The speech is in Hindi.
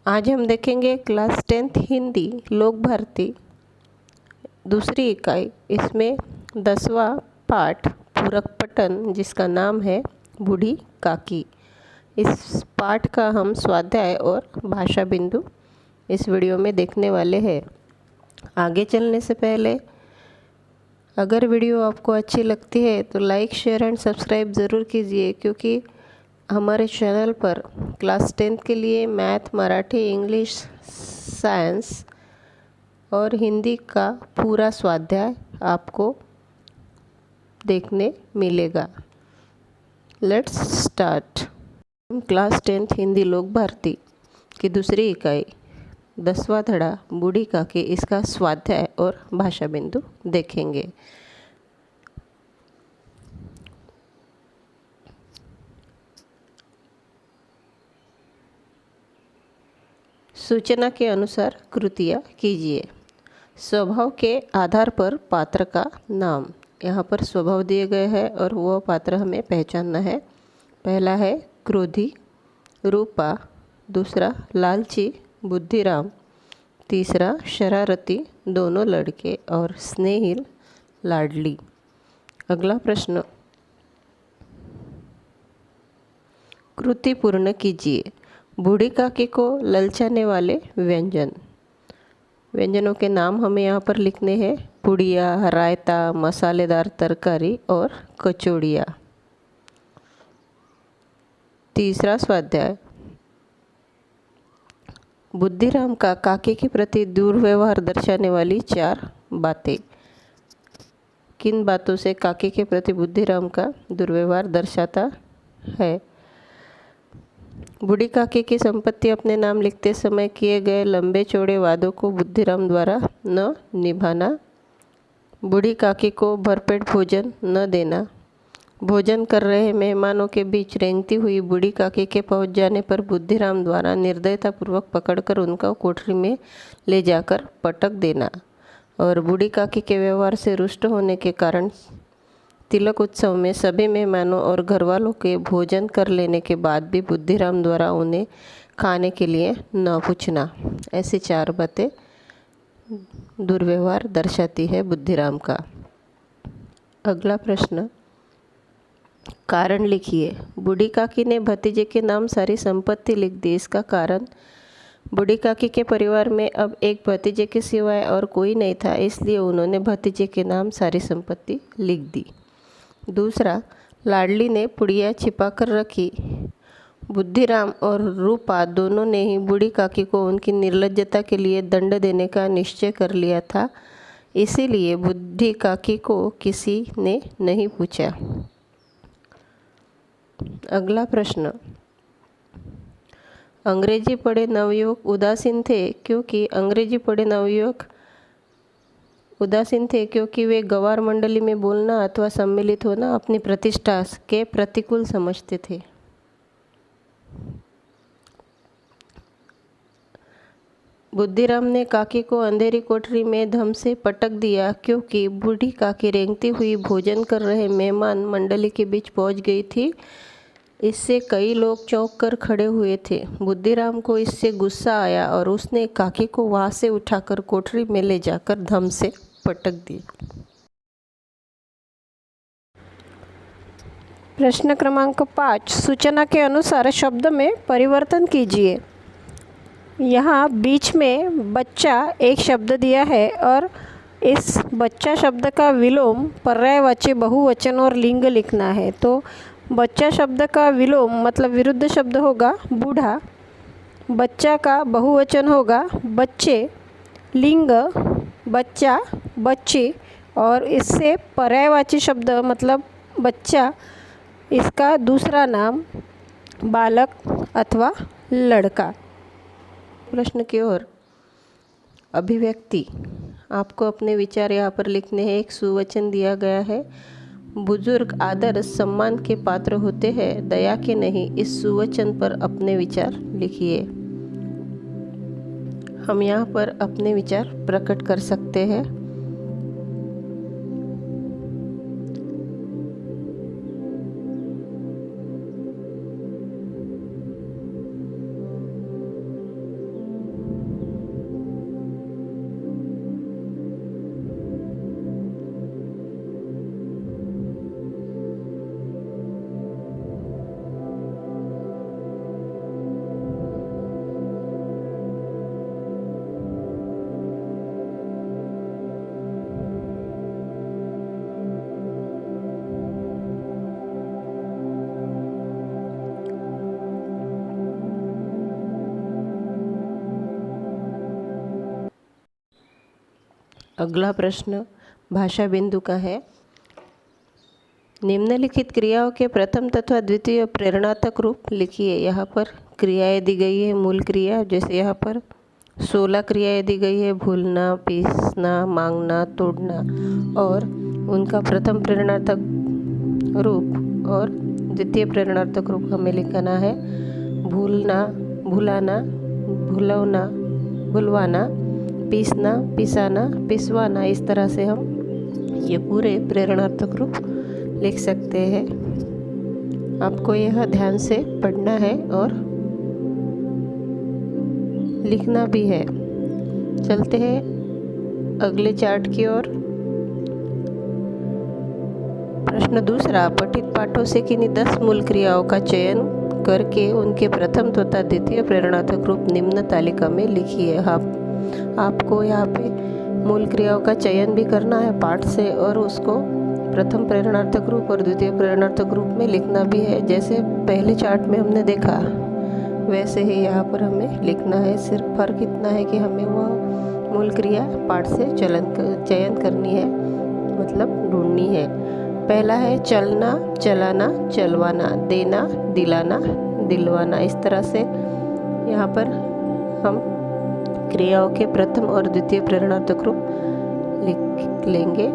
आज हम देखेंगे क्लास 10th हिंदी लोक भारती दूसरी इकाई। इसमें 10वां पाठ पूरक पठन जिसका नाम है बूढ़ी काकी। इस पाठ का हम स्वाध्याय और भाषा बिंदु इस वीडियो में देखने वाले हैं। आगे चलने से पहले अगर वीडियो आपको अच्छी लगती है तो लाइक शेयर एंड सब्सक्राइब ज़रूर कीजिए, क्योंकि हमारे चैनल पर क्लास 10th के लिए मैथ, मराठी, इंग्लिश, साइंस और हिंदी का पूरा स्वाध्याय आपको देखने मिलेगा। Let's start. Class 10th Hindi लोक भारती की दूसरी इकाई 10वां धड़ा बूढ़ी काकी, इसका स्वाध्याय और भाषा बिंदु देखेंगे। सूचना के अनुसार कृतियाँ कीजिए। स्वभाव के आधार पर पात्र का नाम। यहाँ पर स्वभाव दिए गए हैं और वह पात्र हमें पहचानना है। पहला है क्रोधी रूपा, दूसरा लालची बुद्धिराम, तीसरा शरारती दोनों लड़के और स्नेहिल लाडली। अगला प्रश्न, कृति पूर्ण कीजिए। बूढ़ी काकी को ललचाने वाले व्यंजन। व्यंजनों के नाम हमें यहाँ पर लिखने हैं। पुड़िया, रायता, मसालेदार तरकारी और कचौड़ियाँ। तीसरा स्वाध्याय, बुद्धिराम का काकी के प्रति दुर्व्यवहार दर्शाने वाली 4 बातें। किन बातों से काकी के प्रति बुद्धिराम का दुर्व्यवहार दर्शाता है? बूढ़ी काकी की संपत्ति अपने नाम लिखते समय किए गए लंबे चौड़े वादों को बुद्धिराम द्वारा न निभाना, बूढ़ी काकी को भरपेट भोजन न देना, भोजन कर रहे मेहमानों के बीच रेंगती हुई बूढ़ी काकी के पहुंच जाने पर बुद्धिराम द्वारा निर्दयतापूर्वक पकड़कर उनका कोठरी में ले जाकर पटक देना, और बूढ़ी काकी के व्यवहार से रुष्ट होने के कारण तिलक उत्सव में सभी मेहमानों और घरवालों के भोजन कर लेने के बाद भी बुद्धिराम द्वारा उन्हें खाने के लिए न पूछना। ऐसी 4 बातें दुर्व्यवहार दर्शाती है बुद्धिराम का। अगला प्रश्न, कारण लिखिए। बूढ़ी काकी ने भतीजे के नाम सारी संपत्ति लिख दी। इसका कारण, बूढ़ी काकी के परिवार में अब एक भतीजे के सिवाय और कोई नहीं था, इसलिए उन्होंने भतीजे के नाम सारी संपत्ति लिख दी। दूसरा, लाडली ने पुड़िया छिपा कर रखी। बुद्धिराम और रूपा दोनों ने ही बूढ़ी काकी को उनकी निर्लज्जता के लिए दंड देने का निश्चय कर लिया था, इसीलिए बूढ़ी काकी को किसी ने नहीं पूछा। अगला प्रश्न, अंग्रेजी पढ़े नवयुवक उदासीन थे क्योंकि वे गवार मंडली में बोलना अथवा सम्मिलित होना अपनी प्रतिष्ठा के प्रतिकूल समझते थे। बुद्धिराम ने काकी को अंधेरी कोठरी में धम से पटक दिया क्योंकि बूढ़ी काकी रेंगती हुई भोजन कर रहे मेहमान मंडली के बीच पहुंच गई थी। इससे कई लोग चौंक कर खड़े हुए थे। बुद्धिराम को इससे गुस्सा आया और उसने काकी को वहां से उठाकर कोठरी में ले जाकर धम से पटक दी। प्रश्न क्रमांक 5, सूचना के अनुसार शब्द में परिवर्तन कीजिए। यहाँ बीच में बच्चा एक शब्द दिया है और इस बच्चा शब्द का विलोम पर्यायवाची बहुवचन और लिंग लिखना है। तो बच्चा शब्द का विलोम मतलब विरुद्ध शब्द होगा बूढ़ा, बच्चा का बहुवचन होगा बच्चे, लिंग बच्चा बच्ची, और इससे पर्यायवाची शब्द मतलब बच्चा, इसका दूसरा नाम बालक अथवा लड़का। प्रश्न की ओर, अभिव्यक्ति। आपको अपने विचार यहाँ पर लिखने हैं। एक सुवचन दिया गया है, बुजुर्ग आदर सम्मान के पात्र होते हैं, दया के नहीं। इस सुवचन पर अपने विचार लिखिए। हम यहाँ पर अपने विचार प्रकट कर सकते हैं। अगला प्रश्न भाषा बिंदु का है। निम्नलिखित क्रियाओं के प्रथम तथा द्वितीय प्रेरणात्मक रूप लिखिए। यहाँ पर क्रियाएं दी गई है, मूल क्रिया, जैसे यहाँ पर 16 क्रियाएं दी गई है, भूलना, पीसना, मांगना, तोड़ना, और उनका प्रथम प्रेरणात्मक रूप और द्वितीय प्रेरणात्मक रूप हमें लिखना है। भूलना, भुलाना, भुलवाना, भुलवाना, पीसना, पिसाना, पिसवाना। इस तरह से हम ये पूरे प्रेरणात्मक रूप लिख सकते हैं। आपको यह ध्यान से पढ़ना है और लिखना भी है। चलते हैं अगले चार्ट की ओर। प्रश्न दूसरा, पठित पाठों से किन्हीं 10 मूल क्रियाओं का चयन करके उनके प्रथम तथा द्वितीय प्रेरणात्मक रूप निम्न तालिका में लिखिए। आपको यहाँ पे मूल क्रियाओं का चयन भी करना है पाठ से, और उसको प्रथम प्रेरणात्मक रूप और द्वितीय प्रेरणात्मक रूप में लिखना भी है। जैसे पहले चार्ट में हमने देखा वैसे ही यहाँ पर हमें लिखना है। सिर्फ फर्क इतना है कि हमें वह मूल क्रिया पाठ से चयन करनी है, मतलब ढूंढनी है। पहला है चलना, चलाना, चलवाना, देना, दिलाना, दिलवाना। इस तरह से यहाँ पर हम क्रियाओं के प्रथम और द्वितीय प्रेरणात्मक रूप लिख लेंगे।